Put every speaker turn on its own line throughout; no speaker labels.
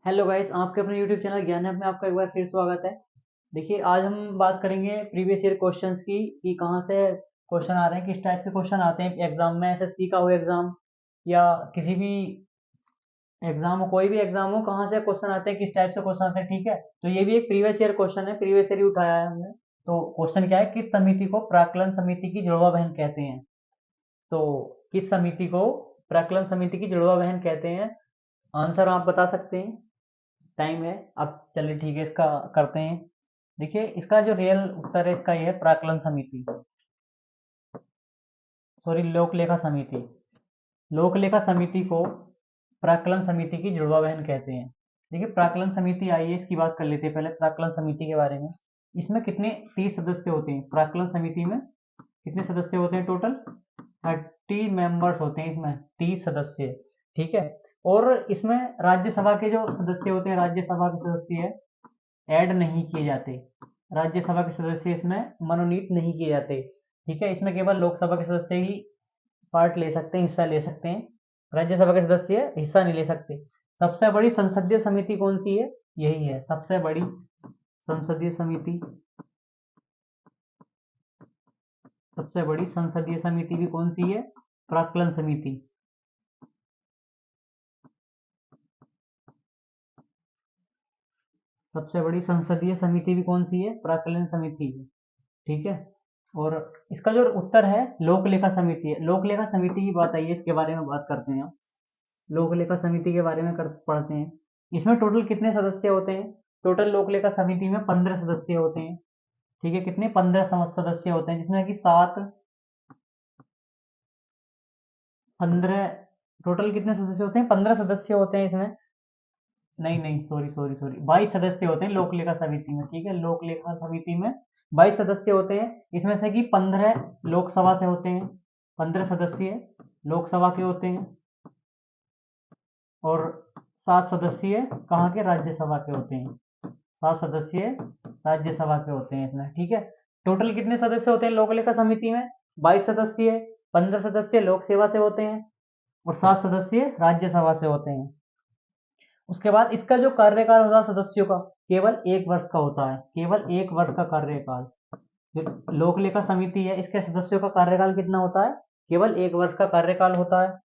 Hello guys, आपके अपने YouTube channel ज्ञान में आपका एक बार फिर स्वागत है। देखिए, आज हम बात करेंगे प्रीवियस ईयर क्वेश्चंस की कि कहाँ से क्वेश्चन आ रहे हैं, किस टाइप के क्वेश्चन आते हैं एग्जाम में, एसएससी का हो एग्जाम या किसी भी एग्जाम हो, कोई भी एग्जाम हो, कहाँ से क्वेश्चन आते हैं, किस टाइप से क्वेश्चन आते हैं। ठीक है, तो ये भी एक प्रीवियस ईयर क्वेश्चन है, प्रीवियस ईयर ही उठाया है हमने। तो क्वेश्चन क्या है, किस समिति को प्राक्कलन समिति की जुड़वा बहन कहते हैं। तो किस समिति को प्राक्कलन समिति की जुड़वा बहन कहते हैं, आंसर आप बता सकते हैं। टाइम है अब, चलिए ठीक है, इसका करते हैं। देखिए, इसका जो रियल उत्तर है इसका ये है प्राक्कलन समिति, सॉरी लोक लेखा समिति। लोक लेखा समिति को प्राक्कलन समिति की जुड़वा बहन कहते हैं। देखिए, प्राक्कलन समिति, आइए इसकी बात कर लेते हैं पहले प्राक्कलन समिति के बारे में। इसमें कितने 30 सदस्य होते हैं प्राक्कलन समिति में। कितने सदस्य होते हैं टोटल? 30 मेंबर्स होते हैं इसमें, 30 सदस्य। ठीक है, और इसमें राज्यसभा के जो सदस्य होते हैं, राज्यसभा के सदस्य ऐड नहीं किए जाते। राज्यसभा के सदस्य इसमें मनोनीत नहीं किए जाते। ठीक है, इसमें केवल लोकसभा के सदस्य ही पार्ट ले सकते हैं, हिस्सा ले सकते हैं। राज्यसभा के सदस्य हिस्सा नहीं ले सकते। सबसे बड़ी संसदीय समिति कौन सी है? यही है सबसे बड़ी संसदीय समिति। सबसे बड़ी संसदीय समिति भी कौन सी है? प्राक्कलन समिति। सबसे बड़ी संसदीय समिति भी कौन सी है? प्राक्कलन समिति है। ठीक है, और इसका जो उत्तर है लोक लेखा समिति है। लोक लेखा समिति की बात आई है, इसके बारे में बात करते हैं। लोक लेखा समिति के बारे में पढ़ते हैं। इसमें टोटल कितने सदस्य होते हैं? टोटल लोक लेखा समिति में 15 सदस्य होते हैं। ठीक है, कितने? 15 सदस्य होते हैं, जिसमें कि 15 टोटल कितने सदस्य होते हैं? 15 सदस्य होते हैं इसमें। नहीं नहीं, सॉरी सॉरी सॉरी, 22 सदस्य होते हैं लोक लेखा समिति में। ठीक है, लोक लेखा समिति में 22 सदस्य होते हैं। इसमें से कि 15 लोकसभा से होते हैं, 15 सदस्य लोकसभा के होते हैं, और 7 सदस्य कहाँ के? राज्यसभा के होते हैं। 7 सदस्य राज्यसभा के होते हैं इसमें। ठीक है, टोटल कितने सदस्य होते हैं लोक लेखा समिति में? 22 सदस्य, 15 सदस्य लोक सेवा से होते हैं, और 7 सदस्य राज्यसभा से होते हैं। उसके बाद इसका जो कार्यकाल होता है सदस्यों का, केवल 1 वर्ष का होता है। केवल 1 वर्ष का कार्यकाल। जो लोक लेखा समिति है, इसके सदस्यों का कार्यकाल कितना होता है? केवल 1 वर्ष का कार्यकाल होता है।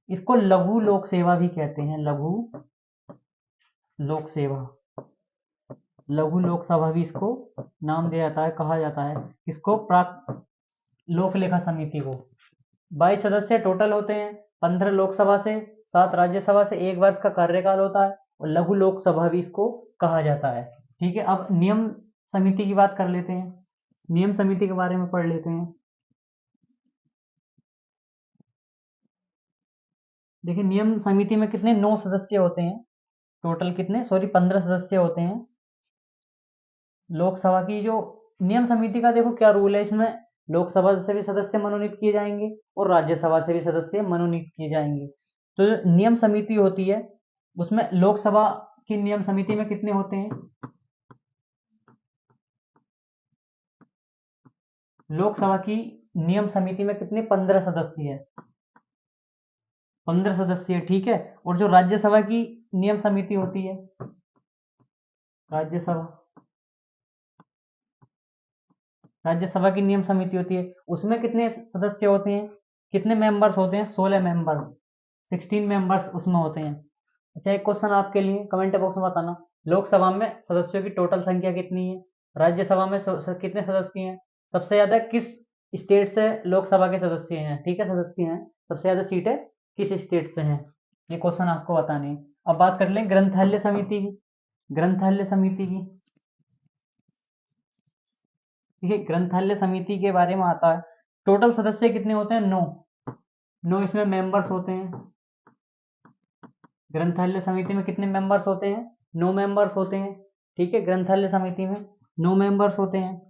इसको लघु लोक सेवा भी कहते हैं, लघु लोक सेवा। लघु लोकसभा भी इसको नाम दिया जाता है, कहा जाता है इसको प्राक लोक लेखा समिति को। 22 सदस्य टोटल होते हैं, 15 लोकसभा से, 7 राज्यसभा से, 1 वर्ष का कार्यकाल होता है, और लघु लोकसभा भी इसको कहा जाता है। ठीक है, अब नियम समिति की बात कर लेते हैं। नियम समिति के बारे में पढ़ लेते हैं। देखिए, नियम समिति में कितने? 9 सदस्य होते हैं टोटल। कितने? सॉरी, 15 सदस्य होते हैं लोकसभा की। जो नियम समिति का देखो क्या रूल है, इसमें लोकसभा से भी सदस्य मनोनीत किए जाएंगे, और राज्यसभा से भी सदस्य मनोनीत किए जाएंगे। तो जो नियम समिति होती है, उसमें लोकसभा की नियम समिति में कितने होते हैं? लोकसभा की नियम समिति में कितने? 15 सदस्य है। 15 सदस्य, ठीक है। और जो राज्यसभा की नियम समिति होती है, राज्यसभा राज्यसभा की नियम समिति होती है, उसमें कितने सदस्य होते हैं? कितने मेंबर्स होते हैं? 16 मेंबर्स, 16 मेंबर्स उसमें होते हैं। अच्छा, एक क्वेश्चन आपके लिए, कमेंट बॉक्स में बताना, लोकसभा में सदस्यों की टोटल संख्या कितनी है? राज्यसभा में कितने सदस्य हैं? सबसे ज्यादा किस स्टेट से लोकसभा के सदस्य हैं? ठीक है, सदस्य हैं, सबसे ज्यादा सीटें किस स्टेट से हैं? ये क्वेश्चन आपको बताने हैं। अब बात कर लें ग्रंथालय समिति की। ग्रंथालय समिति की, देखिए ग्रंथालय समिति के बारे में आता है। टोटल सदस्य कितने होते हैं? 9। 9 इसमें मेंबर्स होते हैं। ग्रंथालय समिति में कितने मेंबर्स होते हैं? 9 मेंबर्स होते हैं। ठीक है, ग्रंथालय समिति में 9 मेंबर्स होते हैं।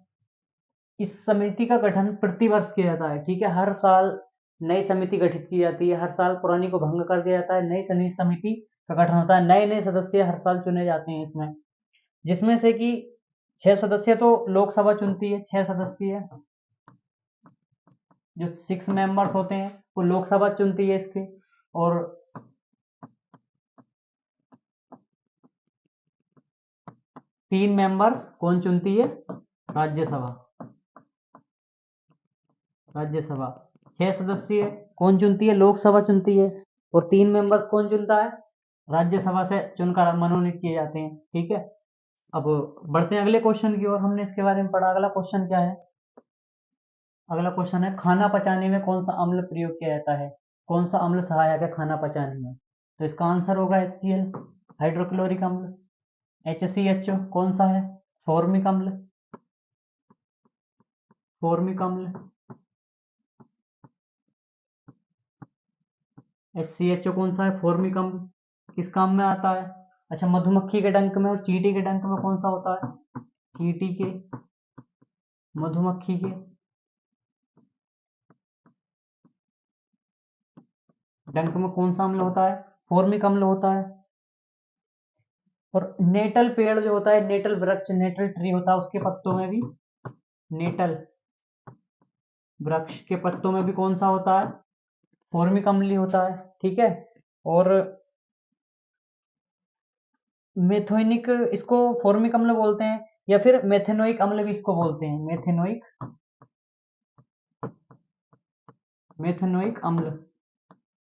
इस समिति का गठन प्रतिवर्ष किया जाता है। ठीक है, हर साल नई समिति गठित की जाती है, हर साल पुरानी को भंग कर दिया जाता है, नई समिति का गठन होता है, नए नए सदस्य हर साल चुने जाते हैं इसमें। जिसमें से कि 6 सदस्य तो लोकसभा चुनती है, 6 सदस्य, जो 6 मेंबर्स होते हैं वो लोकसभा चुनती है इसके, और 3 मेंबर्स कौन चुनती है? राज्यसभा। राज्यसभा 6 सदस्य कौन चुनती है? लोकसभा चुनती है। और 3 मेंबर्स कौन चुनता है? राज्यसभा से चुनकर मनोनीत किए जाते हैं। ठीक है, अब बढ़ते हैं अगले क्वेश्चन की ओर। हमने इसके बारे में पढ़ा। अगला क्वेश्चन क्या है? अगला क्वेश्चन है खाना पचाने में कौन सा अम्ल प्रयोग किया जाता है? कौन सा अम्ल सहायक है खाना पचाने में? तो इसका आंसर होगा HCl, हाइड्रोक्लोरिक अम्ल। HCHO कौन सा है? फॉर्मिक अम्ल। फॉर्मिक अम्ल। HCHO कौन सा है? फॉर्मिक अम्ल। किस काम में आता है? अच्छा, मधुमक्खी के डंक में और चींटी के डंक में कौन सा होता है? चींटी के, मधुमक्खी के डंक में कौन सा अम्ल होता है? फॉर्मिक अम्ल होता है। और नेटल पेड़ जो होता है, नेटल वृक्ष, नेटल ट्री होता है, उसके पत्तों में भी, नेटल वृक्ष के पत्तों में भी कौन सा होता है? फॉर्मिक अम्ल ही होता है। ठीक है, और मेथोनिक, इसको फॉर्मिक अम्ल बोलते हैं, या फिर मेथेनोइक अम्ल भी इसको बोलते हैं। मेथेनोइक, मेथेनोइक अम्ल,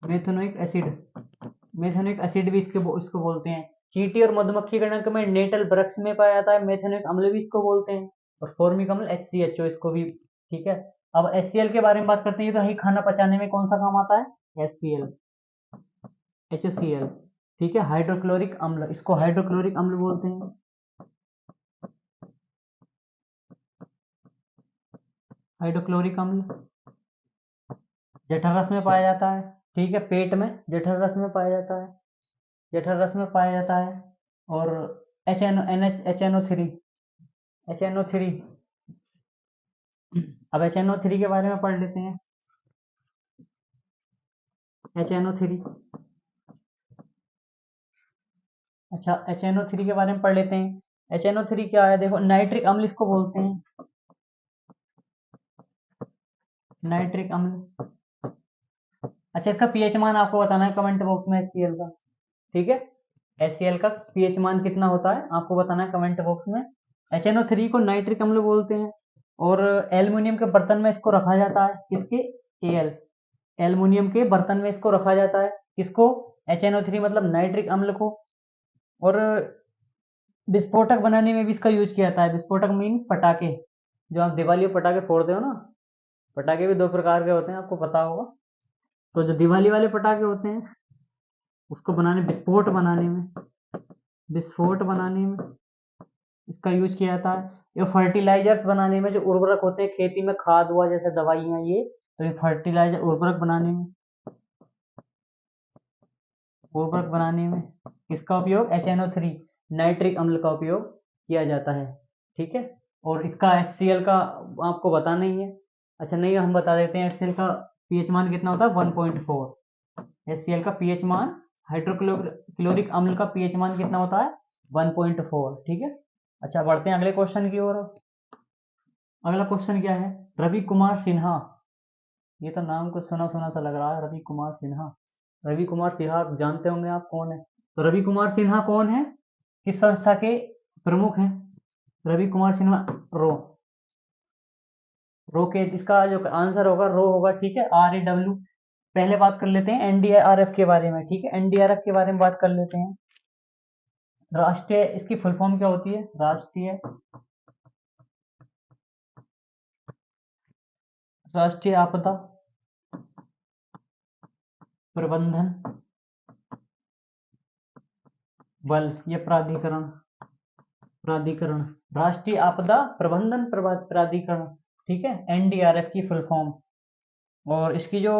मेथेनोइक एसिड, मेथेनोइक एसिड भी इसको बोलते हैं। चींटी और मधुमक्खी के डंक में नेटल वृक्ष में पाया जाता है, मेथेनोइक अम्ल भी इसको बोलते हैं। और फॉर्मिक अम्ल HCHO इसको भी। ठीक है, अब HCl के बारे में बात करते हैं। तो ही खाना पचाने में कौन सा काम आता है? HCl, HCl। ठीक है, हाइड्रोक्लोरिक अम्ल, इसको हाइड्रोक्लोरिक अम्ल बोलते हैं। हाइड्रोक्लोरिक अम्ल जठर रस में पाया जाता है। ठीक है, पेट में जठर रस में पाया जाता है, जठर रस में पाया जाता है। और HNO3, HNO3। अब HNO3 के बारे में पढ़ लेते हैं। HNO3, अच्छा HNO3 के बारे में पढ़ लेते हैं। HNO3 क्या है? देखो, नाइट्रिक अम्ल इसको बोलते हैं, नाइट्रिक अम्ल। अच्छा, इसका पीएच मान आपको बताना है कमेंट बॉक्स में HCl का। ठीक है, HCl का पीएच मान कितना होता है आपको बताना है कमेंट बॉक्स में। HNO3 को नाइट्रिक अम्ल बोलते हैं। और एल्युमिनियम के बर्तन में इसको रखा जाता है। किसके? Al, एल्युमिनियम के बर्तन में इसको रखा जाता है। किसको? HNO3 मतलब नाइट्रिक अम्ल को। और विस्फोटक बनाने में भी इसका यूज किया जाता है। विस्फोटक मीन पटाखे, जो आप दिवाली में पटाखे फोड़ते हो ना, पटाखे भी 2 प्रकार के होते हैं, आपको पता होगा। तो जो दिवाली वाले पटाखे होते हैं, उसको बनाने, विस्फोट बनाने में, विस्फोट बनाने में इसका यूज किया जाता है। ये फर्टिलाइजर्स बनाने में, जो उर्वरक होते हैं खेती में, खाद हुआ जैसे दवाइयाँ, ये तो ये फर्टिलाइजर, उर्वरक बनाने में, उर्वरक बनाने में इसका उपयोग HNO3 नाइट्रिक अम्ल का उपयोग किया जाता है। ठीक है, और इसका HCl का आपको बताना ही है। अच्छा नहीं, हम बता देते हैं। HCl का पीएच मान कितना होता है? 1.4। HCl का पीएच मान, हाइड्रोक्लोरिक अम्ल का पीएच मान कितना होता है? 1.4। ठीक है, अच्छा बढ़ते हैं अगले क्वेश्चन की ओर। अगला क्वेश्चन क्या है? रवि कुमार सिन्हा, ये तो नाम कुछ सुना सुना सा लग रहा है, रवि कुमार सिन्हा। रवि कुमार सिन्हा जानते होंगे आप कौन है? तो रवि कुमार सिन्हा कौन है? किस संस्था के प्रमुख हैं? रवि कुमार सिन्हा रो, रो के, इसका जो आंसर होगा रो होगा। ठीक है, RAW। पहले बात कर लेते हैं NDRF के बारे में। ठीक है, NDRF के बारे में बात कर लेते हैं। राष्ट्रीय, इसकी फुल फॉर्म क्या होती है? राष्ट्रीय आपदा प्रबंधन बल, ये प्राधिकरण, प्राधिकरण, राष्ट्रीय आपदा प्रबंधन प्राधिकरण। ठीक है, NDRF की फुल फॉर्म। और इसकी जो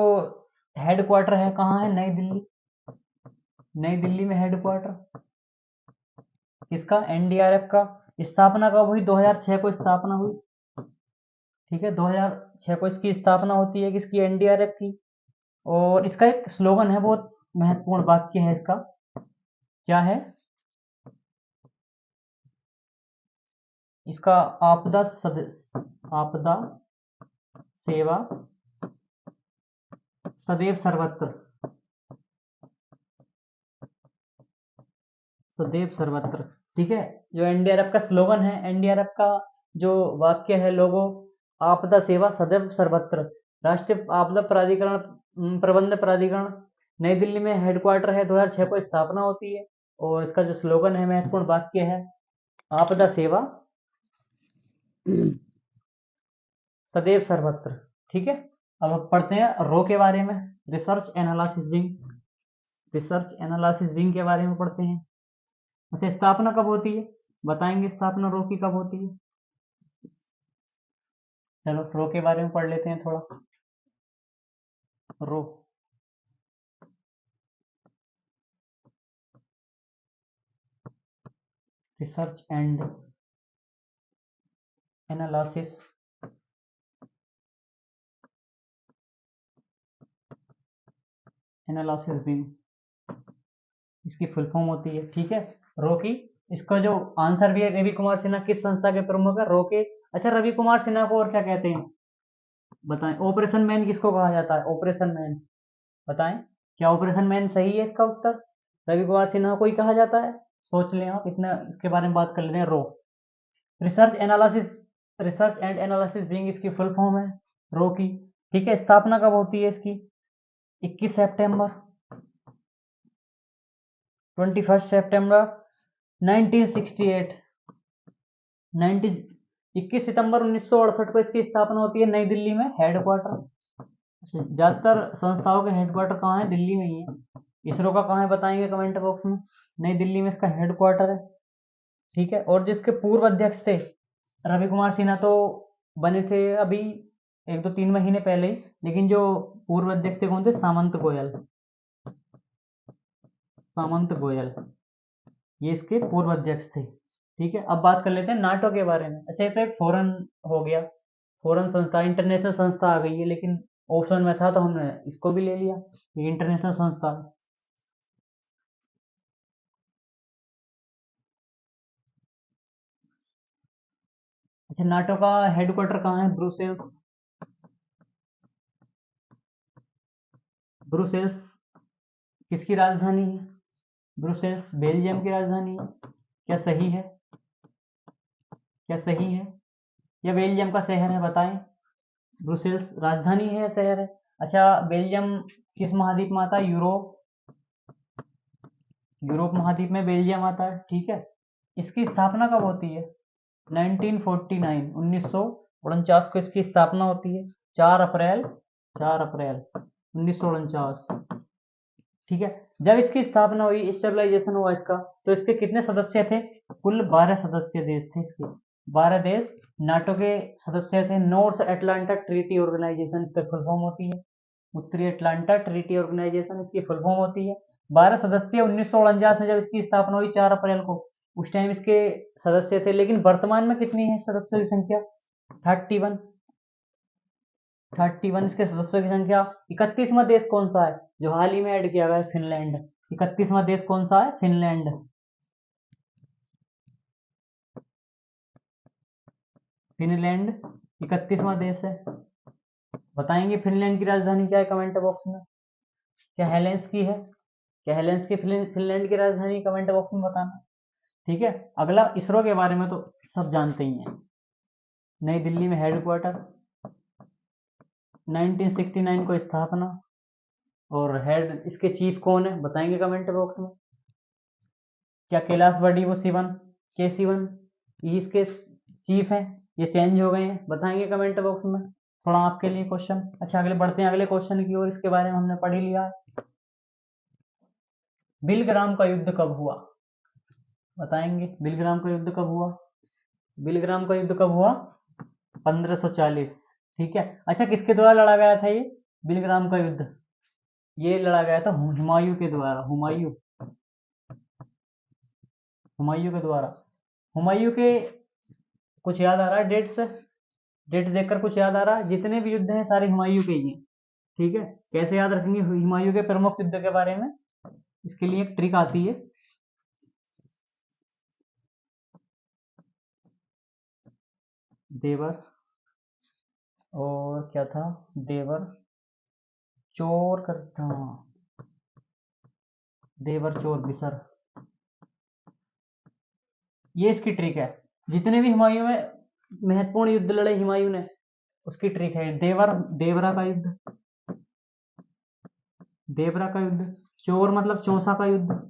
हेडक्वार्टर है कहाँ है? नई दिल्ली, नई दिल्ली में हेडक्वार्टर किसका? NDRF का। स्थापना कब हुई? 2006 को स्थापना हुई। ठीक है, 2006 को इसकी स्थापना होती है, किसकी? NDRF की। और इसका एक स्लोगन है, बहुत महत्वपूर्ण वाक्य है इसका, क्या है इसका? आपदा सेवा सदैव सर्वत्र, सदैव सर्वत्र। ठीक है। जो एनडीआरएफ का स्लोगन है, एनडीआरएफ का जो वाक्य है, लोगो, आपदा सेवा सदैव सर्वत्र। राष्ट्रीय आपदा प्राधिकरण, प्रबंध प्राधिकरण नई दिल्ली में हेडक्वार्टर है, 2006 को स्थापना होती है। और इसका जो स्लोगन है, महत्वपूर्ण वाक्य है, आपदा सेवा सदैव सर्वत्र। ठीक है। अब पढ़ते हैं रो के बारे में, research analysis wing. Research analysis wing के बारे में पढ़ते हैं। अच्छा, स्थापना कब होती है, बताएंगे स्थापना रो की कब होती है। चलो रो के बारे में पढ़ लेते हैं थोड़ा। रो, research and analysis analysis wing, इसकी फुल फॉर्म होती है। ठीक है, रो की। इसका जो आंसर भी है, रवि कुमार सिन्हा किस संस्था के प्रमुख है, रो के। अच्छा, रवि कुमार सिन्हा को और क्या कहते हैं, बताएं। ऑपरेशन मैन किसको कहा जाता है, ऑपरेशन मैन, बताएं। क्या ऑपरेशन मैन सही है इसका उत्तर, रवि कुमार सिन्हा को ही कहा जाता है। सोच लें आप, इतना इसके बारे में बात कर लेते हैं। रो, research analysis, research and analysis wing, इसकी फुल फॉर्म है रो की। ठीक है, स्थापना कब होती है इसकी, 21 सितंबर, 21 सितंबर 1968, 21 सितंबर 1968 को इसकी स्थापना होती है, नई दिल्ली में हेडक्वार्टर। ज्यादातर संस्थाओं के हेडक्वार्टर कहाँ है, दिल्ली में ही है। इसरो का कहाँ है, बताएंगे कमेंट बॉक्स में। नई दिल्ली में इसका हेडक्वार्टर है। ठीक है, और जिसके पूर्व अध्यक्ष थे, रवि कुमार सिन्हा तो बने थे अभी 1-2-3 महीने पहले ही, लेकिन जो पूर्व अध्यक्ष थे कौन थे, सामंत गोयल। सामंत गोयल, ये इसके पूर्व अध्यक्ष थे। ठीक है, अब बात कर लेते हैं नाटो के बारे में। अच्छा, ये तो एक फॉरेन हो गया, फॉरेन संस्था, इंटरनेशनल संस्था आ गई है, लेकिन ऑप्शन में था तो हमने इसको भी ले लिया, ये इंटरनेशनल संस्था है। अच्छा, नाटो का हेडक्वार्टर कहाँ है, ब्रुसेल्स। ब्रुसेल्स किसकी राजधानी है, ब्रुसेल्स बेल्जियम की राजधानी है। क्या सही है, क्या सही है, या बेल्जियम का शहर है, बताएं। ब्रुसेल्स राजधानी है या शहर है। अच्छा, बेल्जियम किस महाद्वीप में आता है, यूरोप, यूरोप महाद्वीप में बेल्जियम आता है। ठीक है, इसकी स्थापना कब होती है, 1949, 1949 को इसकी स्थापना होती है, 4 अप्रैल, 4 अप्रैल 1949। ठीक है, जब इसकी स्थापना हुई, स्टेबलाइजेशन हुआ इसका, तो इसके कितने सदस्य थे, कुल 12 सदस्य देश थे इसके, 12 देश नाटो के सदस्य थे। नॉर्थ अटलांटा ट्रीटी ऑर्गेनाइजेशन इसका फुल फॉर्म होती है, उत्तरी अटलांटा ट्रीटी ऑर्गेनाइजेशन इसकी फुल फॉर्म होती है। 12 सदस्य 1949 में जब इसकी स्थापना हुई 4 अप्रैल को, उस टाइम इसके सदस्य थे, लेकिन वर्तमान में कितनी है सदस्यों की संख्या, 31, 31 इसके सदस्यों की संख्या। 31वां देश कौन सा है, जो हाल ही में ऐड किया गया है, फिनलैंड। 31वां देश कौन सा है, फिनलैंड। फिनलैंड 31वां देश है। बताएंगे फिनलैंड की राजधानी क्या है, कमेंट बॉक्स में। क्या हेलेंस्की है, क्या हेलेंस्की फिनलैंड की राजधानी, कमेंट बॉक्स में बताना। ठीक है, अगला इसरो के बारे में तो सब जानते ही हैं। नई दिल्ली में हेडक्वार्टर, 1969 को स्थापना, और हेड इसके चीफ कौन है, बताएंगे कमेंट बॉक्स में। क्या कैलाश बड़ी वो शिवन, के शिवन, ये इसके चीफ हैं, ये चेंज हो गए हैं, बताएंगे कमेंट बॉक्स में। थोड़ा आपके लिए क्वेश्चन। अच्छा, अगले बढ़ते हैं अगले क्वेश्चन की ओर, इसके बारे में हमने पढ़ ही लिया। बिलग्राम का युद्ध कब हुआ, बताएंगे बिलग्राम का युद्ध कब हुआ। बिलग्राम का युद्ध कब हुआ, 1540। ठीक है, अच्छा किसके द्वारा लड़ा गया था ये बिलग्राम का युद्ध, ये लड़ा गया था हुमायूं के द्वारा, हुमायूं, हुमायूं के द्वारा। हुमायूं के कुछ याद आ रहा है डेट से, डेट देखकर कुछ याद आ रहा है, जितने भी युद्ध हैं सारे हुमायूं के ही हैं। ठीक है, कैसे याद रखेंगे हुमायूं के प्रमुख युद्ध के बारे में, इसके लिए एक ट्रिक आती है। देवर, और क्या था, देवर चोर करता, देवर चोर बिसर, ये इसकी ट्रिक है। जितने भी हुमायूं में महत्वपूर्ण युद्ध लड़े हुमायूं ने, उसकी ट्रिक है। देवरा का युद्ध, देवरा का युद्ध। चोर मतलब चौसा का युद्ध,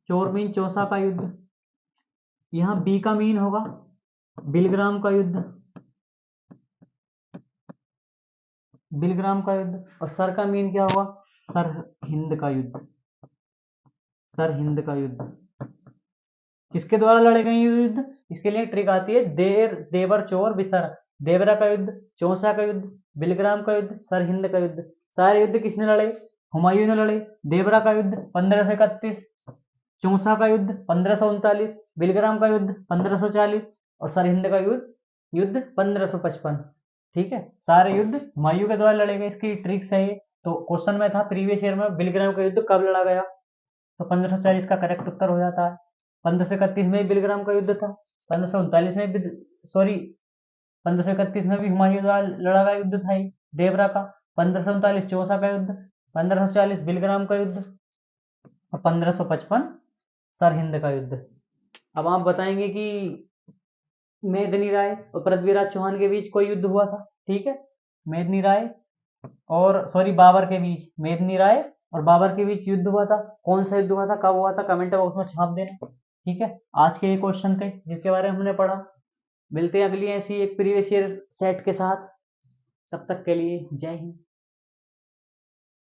चोर मीन चौसा का युद्ध। यहाँ बी का मीन होगा बिलग्राम का युद्ध, बिलग्राम का युद्ध। और सर का मीन क्या होगा? सर हिंद का युद्ध, सर हिंद का युद्ध। किसके द्वारा लड़े गए ये युद्ध? इसके लिए ट्रिक आती है, देवर चोर बिसर। देवरा का युद्ध, चौसा का युद्ध, बिलग्राम का युद्ध, सर हिंद का युद्ध। सारे युद्ध किसने लड़े? हुमायूं ने लड़े। देवरा का युद्ध 1531, चौसा का युद्ध 1539, बिलग्राम का युद्ध 1540 और सर हिंद का युद्ध 1555। ठीक है, सारे युद्ध हुमायूं के द्वारा लड़े गए। इसकी ट्रिक्स है ये। तो क्वेश्चन में था प्रीवियस ईयर में बिलग्राम का युद्ध कब लड़ा गया, तो 1540 का करेक्ट उत्तर हो जाता है। 1531 में बिलग्राम का युद्ध था, 1539 में भी, सॉरी 1531 में भी हुमायूं द्वारा लड़ा गया युद्ध था देवरा का। 1539 चौसा का युद्ध, 1540 बिलग्राम का युद्ध और 1555 सर हिंद का युद्ध। अब आप बताएंगे कि मेदिनी राय और पृथ्वीराज चौहान के बीच कोई युद्ध हुआ था। ठीक है, मेदिनी राय और सॉरी बाबर के बीच, मेदिनी राय और बाबर के बीच युद्ध हुआ था। कौन सा युद्ध हुआ था, कब हुआ था, कमेंट बॉक्स में छाप देना। ठीक है, आज के ये क्वेश्चन थे जिसके बारे में हमने पढ़ा। मिलते हैं अगली ऐसी एक प्रीवियस ईयर सेट के साथ। तब तक के लिए जय हिंद।